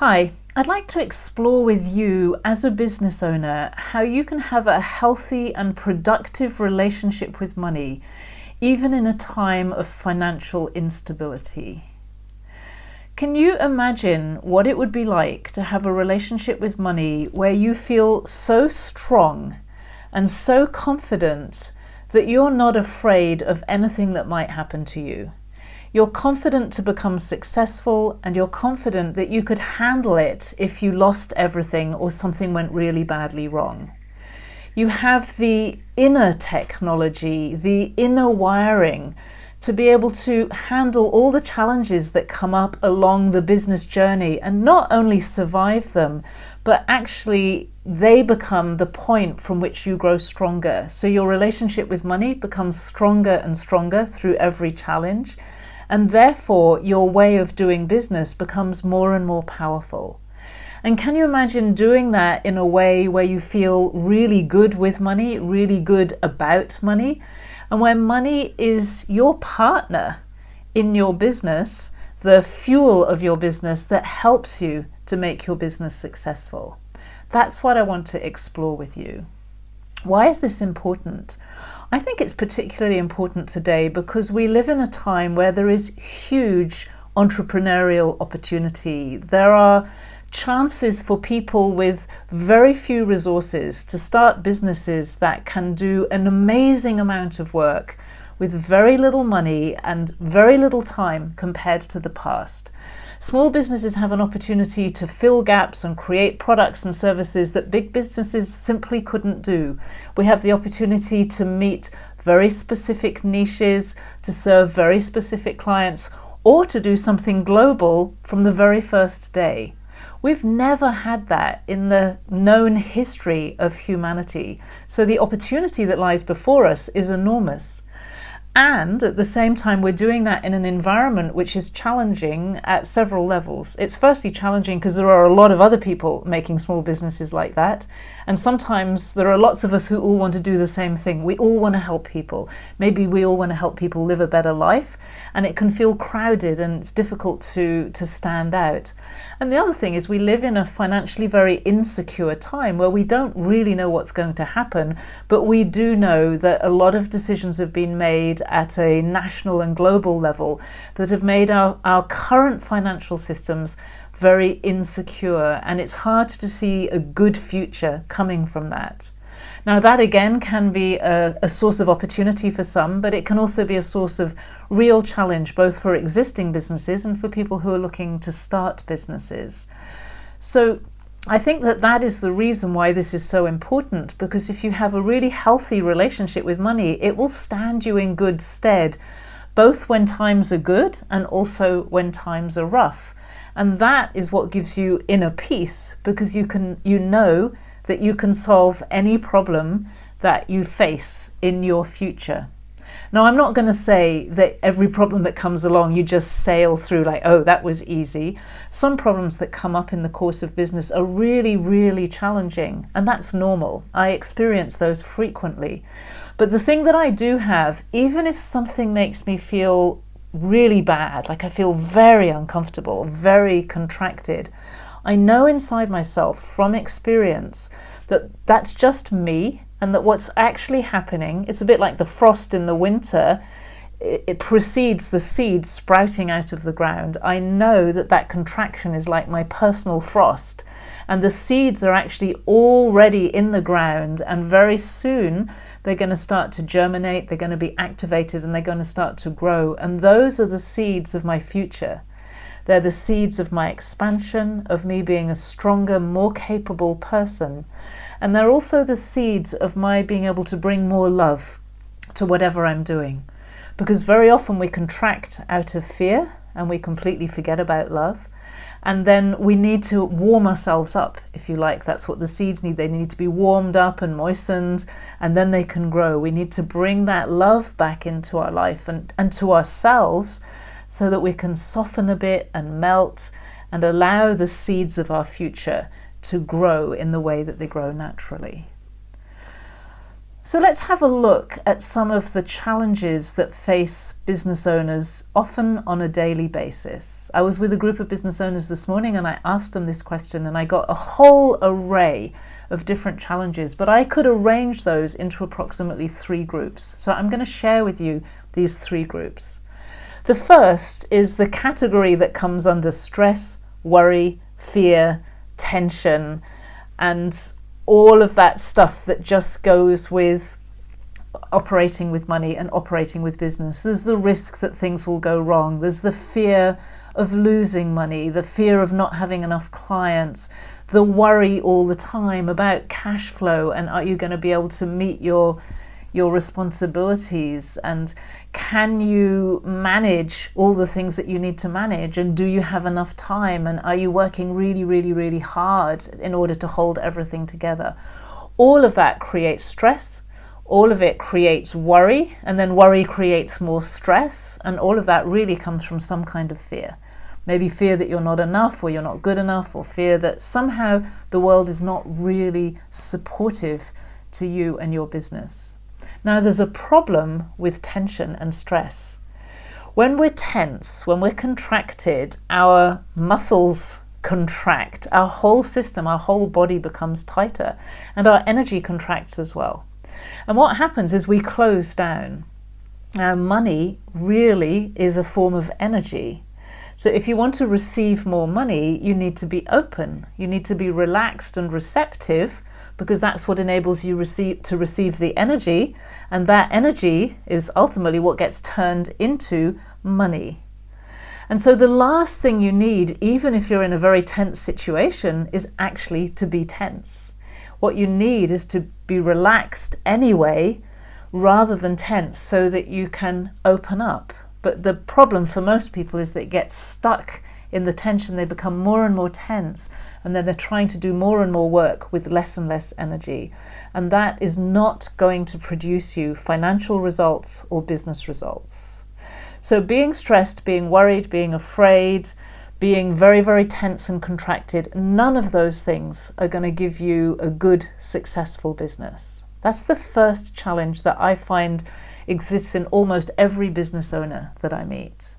Hi, I'd like to explore with you as a business owner how you can have a healthy and productive relationship with money, even in a time of financial instability. Can you imagine what it would be like to have a relationship with money where you feel so strong and so confident that you're not afraid of anything that might happen to you? You're confident to become successful, and you're confident that you could handle it if you lost everything or something went really badly wrong. You have the inner technology, the inner wiring to be able to handle all the challenges that come up along the business journey and not only survive them, but actually they become the point from which you grow stronger. So your relationship with money becomes stronger and stronger through every challenge. And therefore, your way of doing business becomes more and more powerful. And can you imagine doing that in a way where you feel really good with money, really good about money, and where money is your partner in your business, the fuel of your business that helps you to make your business successful? That's what I want to explore with you. Why is this important? I think it's particularly important today because we live in a time where there is huge entrepreneurial opportunity. There are chances for people with very few resources to start businesses that can do an amazing amount of work with very little money and very little time compared to the past. Small businesses have an opportunity to fill gaps and create products and services that big businesses simply couldn't do. We have the opportunity to meet very specific niches, to serve very specific clients, or to do something global from the very first day. We've never had that in the known history of humanity. So the opportunity that lies before us is enormous. And at the same time, we're doing that in an environment which is challenging at several levels. It's firstly challenging because there are a lot of other people making small businesses like that. And sometimes there are lots of us who all want to do the same thing. We all want to help people. Maybe we all want to help people live a better life. And it can feel crowded and it's difficult to stand out. And the other thing is we live in a financially very insecure time where we don't really know what's going to happen, but we do know that a lot of decisions have been made at a national and global level that have made our current financial systems very insecure, and it's hard to see a good future coming from that. Now that again can be a source of opportunity for some, but it can also be a source of real challenge both for existing businesses and for people who are looking to start businesses. So I think that is the reason why this is so important, because if you have a really healthy relationship with money, it will stand you in good stead, both when times are good and also when times are rough. And that is what gives you inner peace, because you know that you can solve any problem that you face in your future. Now, I'm not going to say that every problem that comes along you just sail through like, oh, that was easy. Some problems that come up in the course of business are really, really challenging, and that's normal. I experience those frequently. But the thing that I do have, even if something makes me feel really bad, like I feel very uncomfortable, very contracted, I know inside myself from experience that that's just me, and that what's actually happening, it's a bit like the frost in the winter, it precedes the seed sprouting out of the ground. I know that contraction is like my personal frost, and the seeds are actually already in the ground, and very soon they're going to start to germinate, they're going to be activated, and they're going to start to grow. And those are the seeds of my future. They're the seeds of my expansion, of me being a stronger, more capable person. And they're also the seeds of my being able to bring more love to whatever I'm doing. Because very often we contract out of fear and we completely forget about love. And then we need to warm ourselves up, if you like. That's what the seeds need. They need to be warmed up and moistened, and then they can grow. We need to bring that love back into our life and to ourselves, so that we can soften a bit and melt and allow the seeds of our future to grow in the way that they grow naturally. So let's have a look at some of the challenges that face business owners often on a daily basis. I was with a group of business owners this morning and I asked them this question and I got a whole array of different challenges, but I could arrange those into approximately 3 groups. So I'm going to share with you these 3 groups. The first is the category that comes under stress, worry, fear, tension, and all of that stuff that just goes with operating with money and operating with business. There's the risk that things will go wrong. There's the fear of losing money, the fear of not having enough clients, the worry all the time about cash flow and are you going to be able to meet your responsibilities, and can you manage all the things that you need to manage, and do you have enough time, and are you working really, really, really hard in order to hold everything together? All of that creates stress, all of it creates worry, and then worry creates more stress, and all of that really comes from some kind of fear. Maybe fear that you're not enough or you're not good enough, or fear that somehow the world is not really supportive to you and your business. Now, there's a problem with tension and stress. When we're tense, when we're contracted, our muscles contract, our whole system, our whole body becomes tighter, and our energy contracts as well. And what happens is we close down. Now, money really is a form of energy. So if you want to receive more money, you need to be open. You need to be relaxed and receptive, because that's what enables you to receive the energy, and that energy is ultimately what gets turned into money. And so the last thing you need, even if you're in a very tense situation, is actually to be tense. What you need is to be relaxed anyway, rather than tense, so that you can open up. But the problem for most people is they get stuck in the tension. They become more and more tense, and then they're trying to do more and more work with less and less energy. And that is not going to produce you financial results or business results. So being stressed, being worried, being afraid, being very, very tense and contracted, none of those things are going to give you a good, successful business. That's the first challenge that I find exists in almost every business owner that I meet.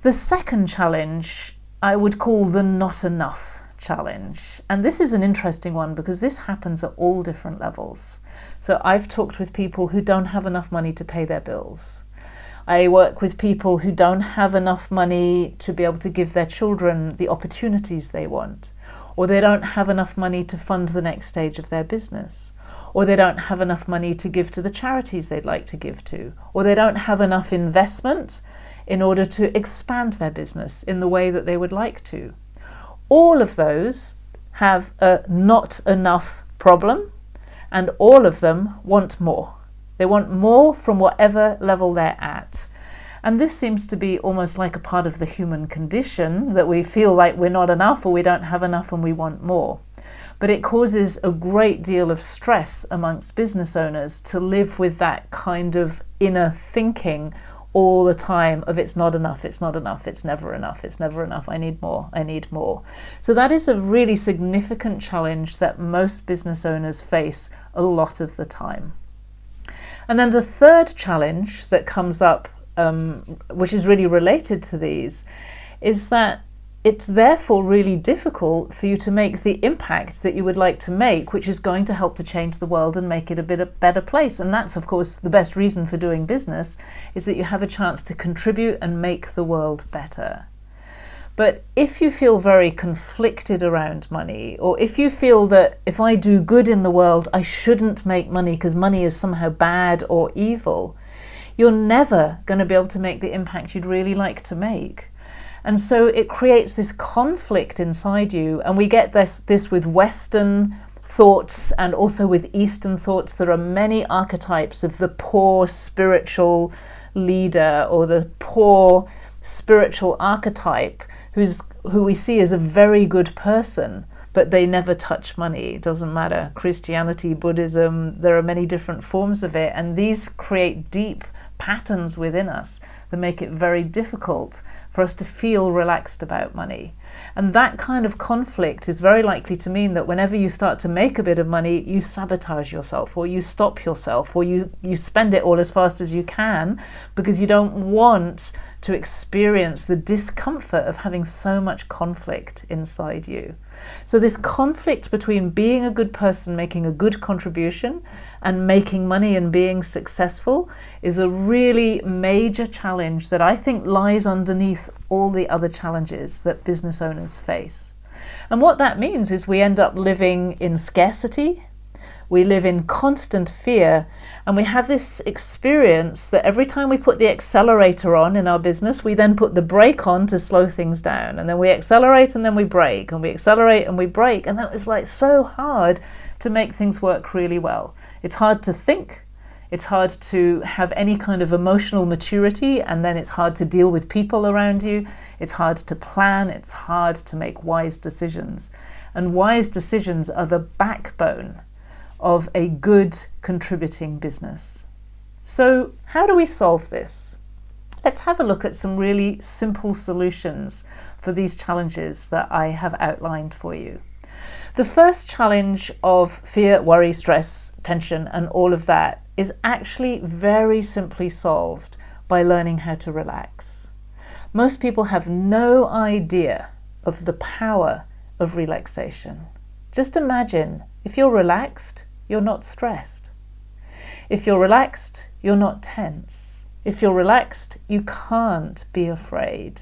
The second challenge I would call the not enough challenge. And this is an interesting one because this happens at all different levels. So I've talked with people who don't have enough money to pay their bills. I work with people who don't have enough money to be able to give their children the opportunities they want, or they don't have enough money to fund the next stage of their business, or they don't have enough money to give to the charities they'd like to give to, or they don't have enough investment in order to expand their business in the way that they would like to. All of those have a not enough problem, and all of them want more. They want more from whatever level they're at. And this seems to be almost like a part of the human condition, that we feel like we're not enough or we don't have enough and we want more. But it causes a great deal of stress amongst business owners to live with that kind of inner thinking all the time of it's not enough, it's not enough, it's never enough, it's never enough, I need more, I need more. So that is a really significant challenge that most business owners face a lot of the time. And then the third challenge that comes up, which is really related to these, is that it's therefore really difficult for you to make the impact that you would like to make, which is going to help to change the world and make it a bit a better place. And that's, of course, the best reason for doing business, is that you have a chance to contribute and make the world better. But if you feel very conflicted around money, or if you feel that if I do good in the world, I shouldn't make money because money is somehow bad or evil, you're never going to be able to make the impact you'd really like to make. And so it creates this conflict inside you, and we get this with Western thoughts and also with Eastern thoughts. There are many archetypes of the poor spiritual leader or the poor spiritual archetype who we see as a very good person, but they never touch money. It doesn't matter. Christianity, Buddhism, there are many different forms of it, and these create deep patterns within us that make it very difficult for us to feel relaxed about money. And that kind of conflict is very likely to mean that whenever you start to make a bit of money, you sabotage yourself, or you stop yourself, or you spend it all as fast as you can because you don't want to experience the discomfort of having so much conflict inside you. So this conflict between being a good person, making a good contribution, and making money and being successful is a really major challenge that I think lies underneath all the other challenges that business owners face. And what that means is we end up living in scarcity, we live in constant fear, and we have this experience that every time we put the accelerator on in our business, we then put the brake on to slow things down. And then we accelerate and then we brake, and we accelerate and we brake. And that is like so hard to make things work really well. It's hard to think, it's hard to have any kind of emotional maturity, and then it's hard to deal with people around you. It's hard to plan, it's hard to make wise decisions. And wise decisions are the backbone of a good contributing business. So how do we solve this? Let's have a look at some really simple solutions for these challenges that I have outlined for you. The first challenge of fear, worry, stress, tension, and all of that is actually very simply solved by learning how to relax. Most people have no idea of the power of relaxation. Just imagine, if you're relaxed, you're not stressed. If you're relaxed, you're not tense. If you're relaxed, you can't be afraid.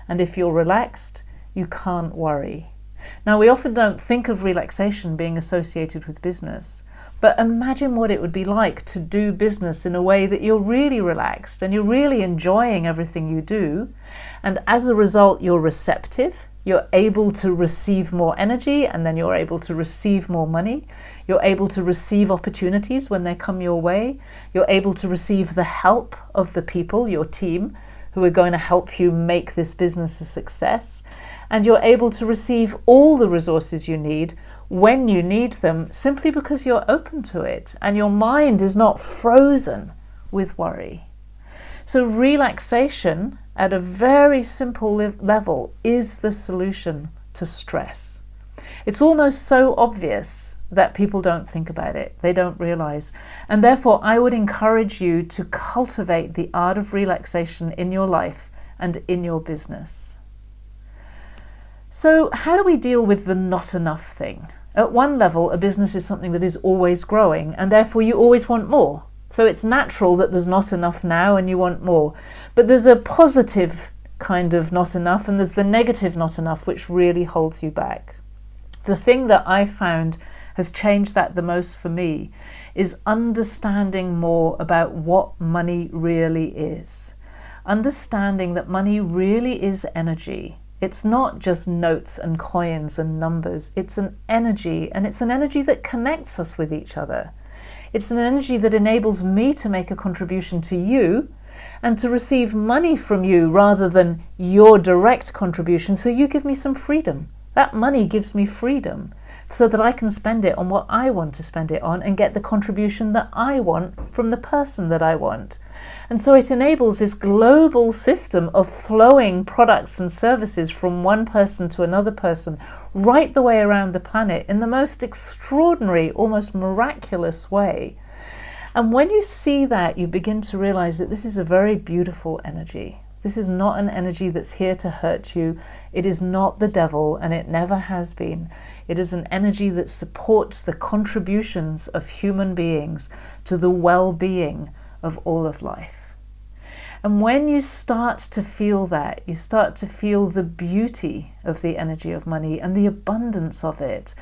And if you're relaxed, you can't worry. Now, we often don't think of relaxation being associated with business, but imagine what it would be like to do business in a way that you're really relaxed and you're really enjoying everything you do. And as a result, you're receptive. You're able to receive more energy, and then you're able to receive more money. You're able to receive opportunities when they come your way. You're able to receive the help of the people, your team, who are going to help you make this business a success. And you're able to receive all the resources you need when you need them, simply because you're open to it and your mind is not frozen with worry. So relaxation at a very simple level is the solution to stress. It's almost so obvious that people don't think about it, they don't realize. And therefore, I would encourage you to cultivate the art of relaxation in your life and in your business. So how do we deal with the not enough thing? At one level, a business is something that is always growing, and therefore you always want more. So it's natural that there's not enough now and you want more. But there's a positive kind of not enough, and there's the negative not enough, which really holds you back. The thing that I found has changed that the most for me is understanding more about what money really is. Understanding that money really is energy. It's not just notes and coins and numbers. It's an energy, and it's an energy that connects us with each other. It's an energy that enables me to make a contribution to you and to receive money from you rather than your direct contribution, so you give me some freedom. That money gives me freedom so that I can spend it on what I want to spend it on and get the contribution that I want from the person that I want. And so it enables this global system of flowing products and services from one person to another person right the way around the planet in the most extraordinary, almost miraculous way. And when you see that, you begin to realize that this is a very beautiful energy. This is not an energy that's here to hurt you. It is not the devil, and it never has been. It is an energy that supports the contributions of human beings to the well-being of all of life. And when you start to feel that, you start to feel the beauty of the energy of money and the abundance of it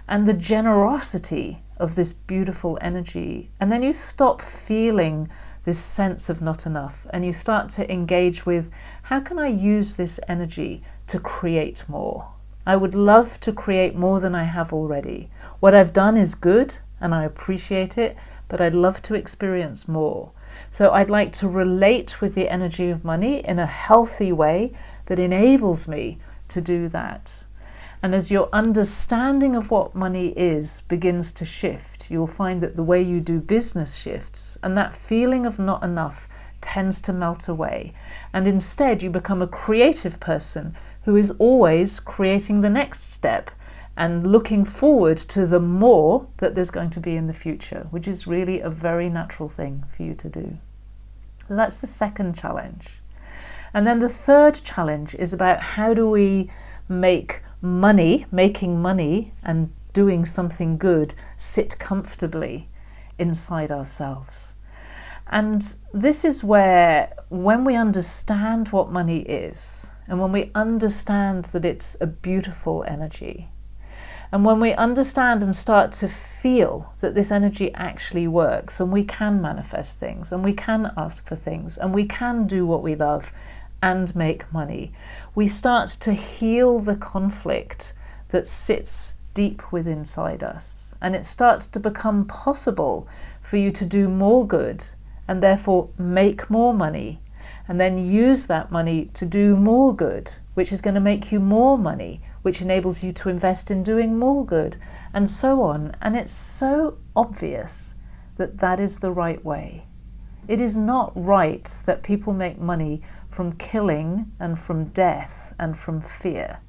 and the generosity of this beautiful energy. And then you stop feeling this sense of not enough, and you start to engage with, how can I use this energy to create more? I would love to create more than I have already. What I've done is good and I appreciate it, but I'd love to experience more. So I'd like to relate with the energy of money in a healthy way that enables me to do that. And as your understanding of what money is begins to shift, you'll find that the way you do business shifts, and that feeling of not enough tends to melt away. And instead you become a creative person who is always creating the next step and looking forward to the more that there's going to be in the future, which is really a very natural thing for you to do. So that's the second challenge. And then the third challenge is about how do we make making money and doing something good sit comfortably inside ourselves. And this is where, when we understand what money is, and when we understand that it's a beautiful energy, and when we understand and start to feel that this energy actually works, and we can manifest things, and we can ask for things, and we can do what we love and make money, we start to heal the conflict that sits deep within inside us. And it starts to become possible for you to do more good and therefore make more money, and then use that money to do more good, which is going to make you more money, which enables you to invest in doing more good, and so on. And it's so obvious that that is the right way. It is not right that people make money from killing and from death and from fear.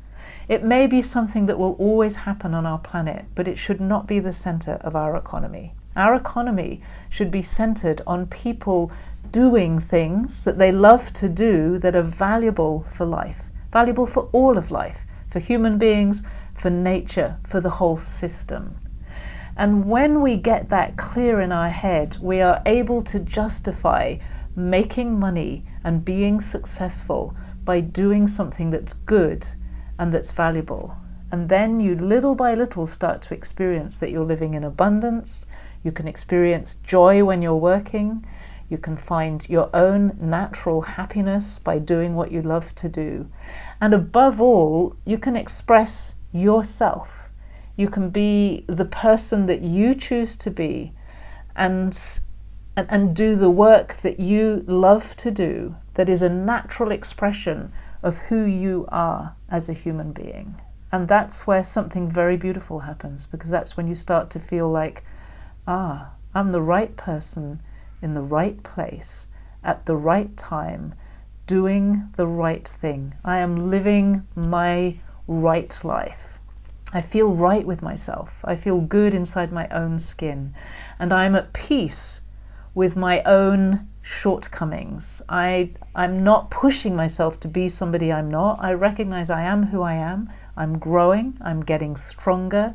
It may be something that will always happen on our planet, but it should not be the center of our economy. Our economy should be centered on people doing things that they love to do that are valuable for life, valuable for all of life, for human beings, for nature, for the whole system. And when we get that clear in our head, we are able to justify making money and being successful by doing something that's good and that's valuable. And then you little by little start to experience that you're living in abundance. You can experience joy when you're working. You can find your own natural happiness by doing what you love to do. And above all, you can express yourself. You can be the person that you choose to be, and do the work that you love to do, that is a natural expression of who you are as a human being. And that's where something very beautiful happens, because that's when you start to feel like, I'm the right person in the right place at the right time, doing the right thing. I am living my right life. I feel right with myself. I feel good inside my own skin, and I'm at peace with my own shortcomings. I'm not pushing myself to be somebody I'm not. I recognize I am who I am. I'm growing, I'm getting stronger,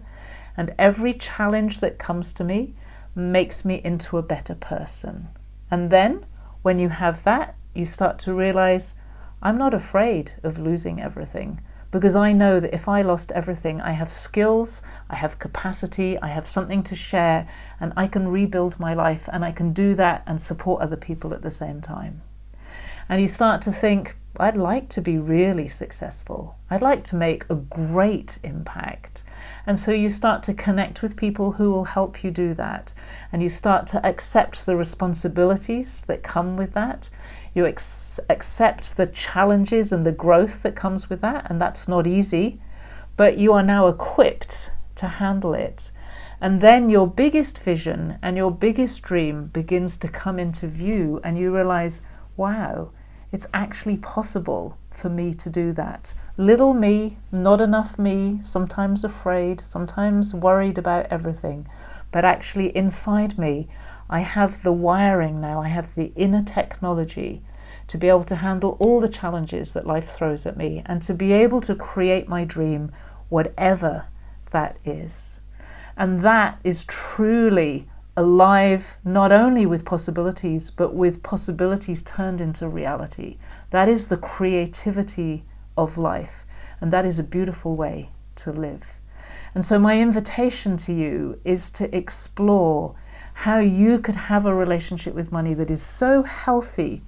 and every challenge that comes to me makes me into a better person. And then when you have that, you start to realize I'm not afraid of losing everything, because I know that if I lost everything, I have skills, I have capacity, I have something to share, and I can rebuild my life, and I can do that and support other people at the same time. And you start to think, I'd like to be really successful. I'd like to make a great impact. And so you start to connect with people who will help you do that. And you start to accept the responsibilities that come with that. You accept the challenges and the growth that comes with that. And that's not easy, but you are now equipped to handle it. And then your biggest vision and your biggest dream begins to come into view, and you realize, wow, it's actually possible for me to do that. Little me, not enough me, sometimes afraid, sometimes worried about everything. But actually inside me, I have the wiring now, I have the inner technology to be able to handle all the challenges that life throws at me, and to be able to create my dream, whatever that is. And that is truly alive, not only with possibilities, but with possibilities turned into reality. That is the creativity of life, and that is a beautiful way to live. And so my invitation to you is to explore how you could have a relationship with money that is so healthy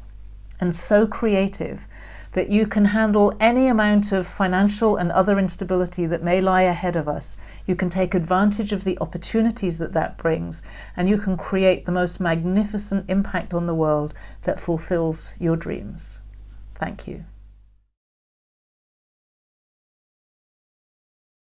and so creative that you can handle any amount of financial and other instability that may lie ahead of us. You can take advantage of the opportunities that that brings, and you can create the most magnificent impact on the world that fulfills your dreams. Thank you.